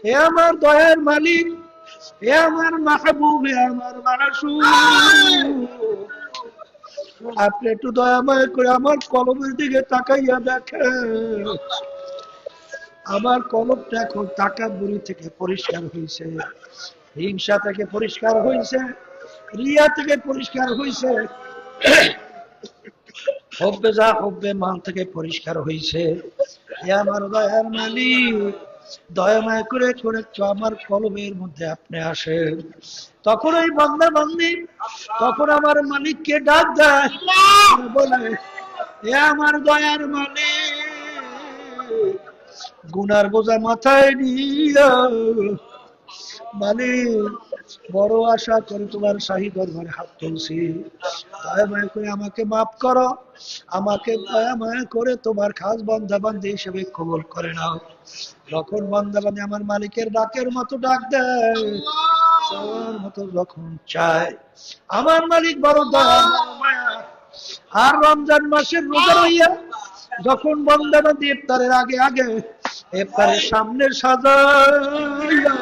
হে আমার দয়ার মালিক, হে আমার মাহবুব, হে আমার মাসুদ, আপনি একটু দয়াময় করে আমার কলমের দিকে তাকাইয়া দেখেন। আমার কলমটা এখন তাকাব্বুরি থেকে পরিষ্কার হয়েছে, হিংসা থেকে পরিষ্কার হয়েছে, রিয়া থেকে পরিষ্কার হয়েছে, হব্বে যা হব্বে মাল থেকে পরিষ্কার হয়েছে। হে আমার দয়ার মালিক, দয়াময় করে করে আমার কলমের মধ্যে আপনি আসেন। তখন ওই বান্দা বান্দি তখন আমার মালিককে ডাক দেয়, বলে হে আমার দয়ার মালিক, গুনার বোঝা মাথায় নিয়া মালিক বড় আশা করে তোমার শাহী দরবারে হাত তুলছি, দয়া মায়া করে আমাকে মাফ করো, আমাকে দয়া মায়া করে তোমার খাস বান্দাবান্দি হিসেবে কবুল করে নাও। যখন বান্দাবান্দি আমার মালিকের ডাকের মতো ডাক দেয়, চাওয়ার মতো যখন চায়, আমার মালিক বড় দয়া মায়া। আর রমজান মাসের রোজা রইয়া যখন বান্দাবান্দি ইফতারের আগে আগে ইফতারের সামনে সাজাইয়া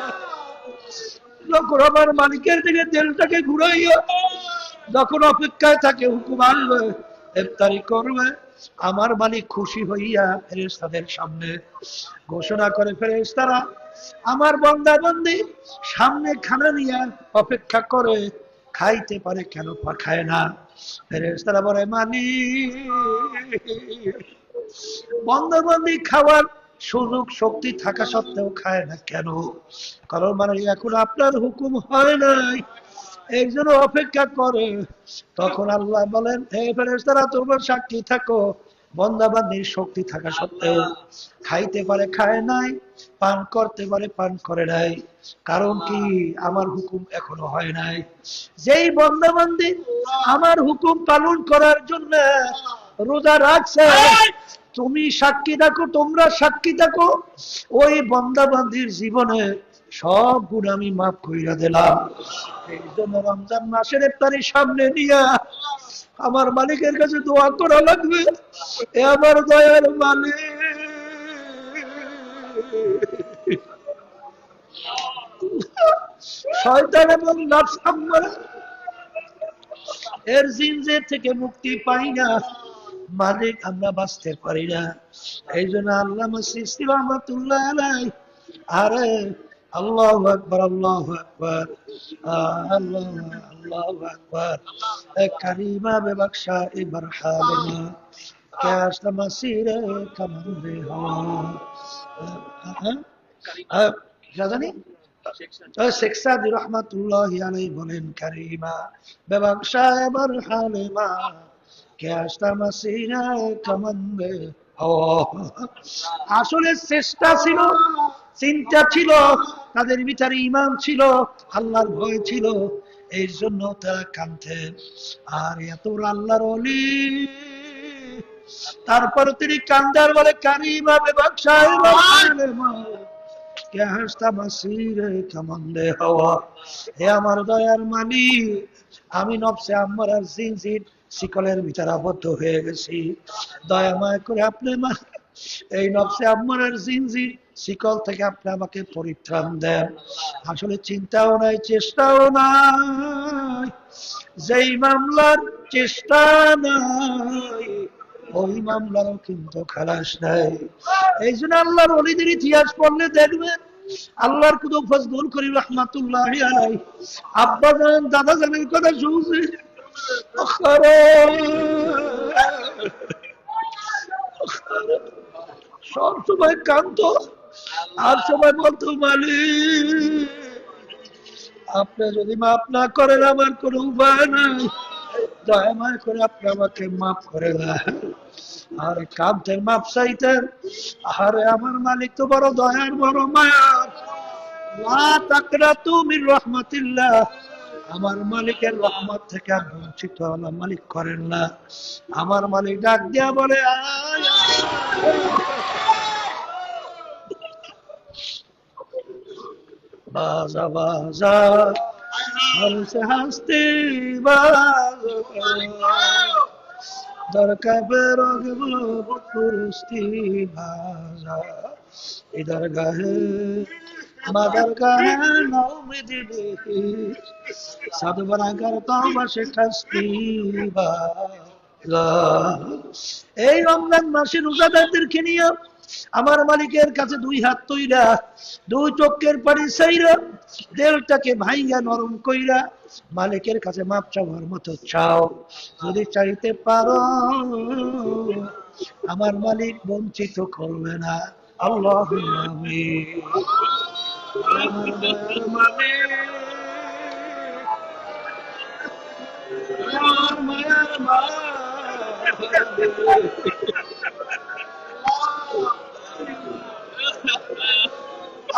যখন আমার মালিকের দিকে তেলটাকে ঘুরাইয়া যখন অপেক্ষায় থাকে হুকুম আনবে, ইফতারি করবে, আমার মালিক খুশি হইয়া ফেরেশতাদের সামনে ঘোষণা করে, ফেরেশতারা আমার বান্দা বান্দি সামনে খানা নিয়ে অপেক্ষা করে, খাইতে পারে কেন খায় না? ফেরেশতারা বলে, মালিক বান্দা বান্দি খাওয়ার সুযোগ শক্তি থাকা সত্ত্বেও খায় না কেন? কারণ মানে এখন আপনার হুকুম হয় নাই, এই জন্য অপেক্ষা করে। তখন আল্লাহ বলেন, হে ফেরেশতারা তোমরা সাক্ষী থাকো, বান্দা বান্দির শক্তি থাকা সত্ত্বেও খাইতে পারে খায় নাই, পান করতে পারে পান করে নাই। কারণ কি? আমার হুকুম এখনো হয় নাই। যেই বান্দা বান্দি আমার হুকুম পালন করার জন্য রোজা রাখছে, তুমি সাক্ষী থাকো, তোমরা সাক্ষী থাকো, ওই বান্দা বান্দির জীবনে সব গুণ আমি মাফ কইরা দিলাম। এই জন্য রমজান মাসের ইফতারি সামনে নিয়ে আমার মালিকের কাছে দোয়া করা লাগবে, এ আমার দয়ার মালিক, শয়তান এবং নফস আম্মারা এর জিনজের থেকে মুক্তি পাই না মালিক, আমরা বাঁচতে পারি না। এই জন্য আল্লামা সিস্তি রহমাতুল্লাহ আলাইহি, আরে আল্লাহু আকবার, আল্লাহু আকবার, আল্লাহ আল্লাহু আকবার, কারিমা বেবখশা ইবরহালিমা ক্যাশ মাসিরে কামন্দে হওয়া, জানি শেখ সাদি রহমাতুল্লাহি আলাইহি বলেন, কারিমা বেবখশা ইবরহালিমা ক্যাশ মাসিরে কামন্দে হওয়া। আসলে চেষ্টা ছিল, চিন্তা ছিল, তাদের ভিতরে ঈমান ছিল, আল্লাহর ভয় ছিল, এই জন্য তারা কাঁদতেন। আর এত আল্লাহর ওলি, তারপর তিনি কান্দার বলে, কারিমা বেবখশায় রহমানিমা কে হাসতা মাসিরে কামন্দে হওয়া। হে আমার দয়ার মালিক, আমি নফসে আম্মারার জিনজির শিকলের ভিতরে আবদ্ধ হয়ে গেছি, দয়াময় করে আপনি এই নফসে আম্মারার জিনজির শিকল থেকে আপনি আমাকে পরিত্রাণ দেন। আসলে চিন্তাও নাই, চেষ্টাও নাই, যেই মামলার চেষ্টা নাই ওই মামলারও কিন্তু খালাস নাই। এই জন্য আল্লাহর ওলিদের ইতিহাস পড়লে দেখবেন, আল্লাহর কুতুব ফজলুল করিম রাহমাতুল্লাহি আলাইহি আব্বা জান দাদা জানের কথা শুনছে, সব সময় কান্ত, আর সময় বলতো, মালিক আপনি যদি মাফ না করেন আমার কোনো উপায় নাই, দয়াময় করে আপনি আমাকে মাফ করে দেন। আর কান্তের মাপ চাইতেন, আরে আমার মালিক তো বড় দয়ার, বড় মায়ার। লা তাকনাতু মির রাহমাতিল্লাহ, আমার মালিকের রহমত থেকে আর বঞ্চিত আমার মালিক করেন না। আমার মালিক ডাক দিয়া বলে, বাজা বাজা হাসতে হাসতে দরকার বেরোগলো পুরুষটি বাজা, এই দরগাহে মাদারগাহে নৌমিদিনী সাধুবারাগার তওবা শেখাস্তিবা। এই রমজান মাসে রোজাদারদেরকে নিয়ে আমার মালিকের কাছে দুই হাত তৈরা, দুই চোখের পানি চাইরা, দিলটাকে ভাইয়া নরম কইরা মালিকের কাছে মাপ চাওয়ার মতো চাও। যদি চাইতে পারো আমার মালিক বঞ্চিত করবে না। আল্লাহ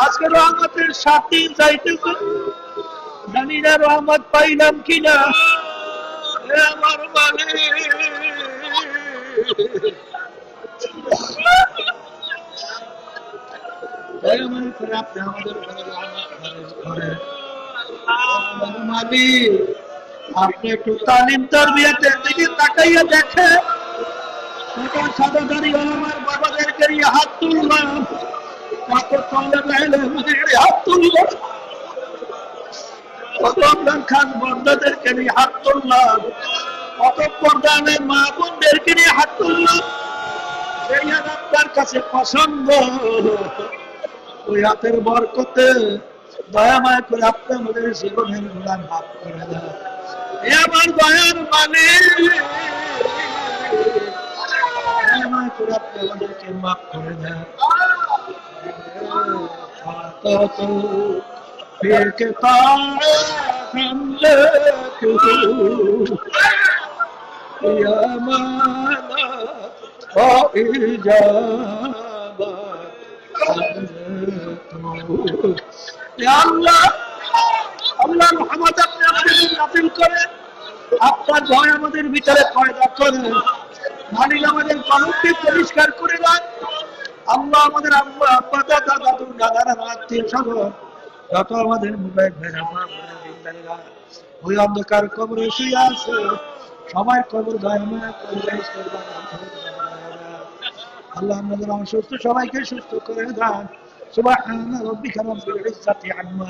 আজকে রহমতের সাথে যাইতে জানি না রহমত পাইলাম কিনা। আমার মালিক আপনি আমাদের উপরে রহমত করেন। আমার মালিক আপনি একটু তালিম তারবিয়াতের দিকে তাকাইয়া দেখে সাদাদারি আমার বাবাদেরকে নিয়ে হাত তুললাম, কত হাত তুললাম, কত আপনার খান বন্ধাদেরকে নিয়ে হাত তুললাম, কত পর্দানের মা বোনদেরকে নিয়ে হাত তুললাম। সেই হাত আপনার কাছে পছন্দ। ওই হাতের বরকতে দয়া মায়া করে আপনি আমাদের জীবনের গুণা মাফ করে দেন। এ আমার দয়ার মানে দয়া মায়া করে আপনি আমাদেরকে মাফ করে দেন। फिर के तारे हम लेके या माना ओ इजाबत या अल्लाह अल्लाह मोहम्मद अपने अपने नाजिल करे, আপনার ভয় আমাদের ভিতরে পয়দা করে। মালিক আমাদের কলমকে পরিষ্কার করে দেন। আল্লাহ আমাদের আম্মা আব্বা দাদা দাদু দাদারা আত্মীয় স্বজন যত আমাদের মোবাইল ওই অন্ধকার কবরে শুয়ে আছে সবাই কবর দয়াময় করবে। আল্লাহ আমাদের অসুস্থ সবাইকে সুস্থ করে দেন। সুবহান রাব্বিকা রাব্বিল ইজ্জাতি আম্মা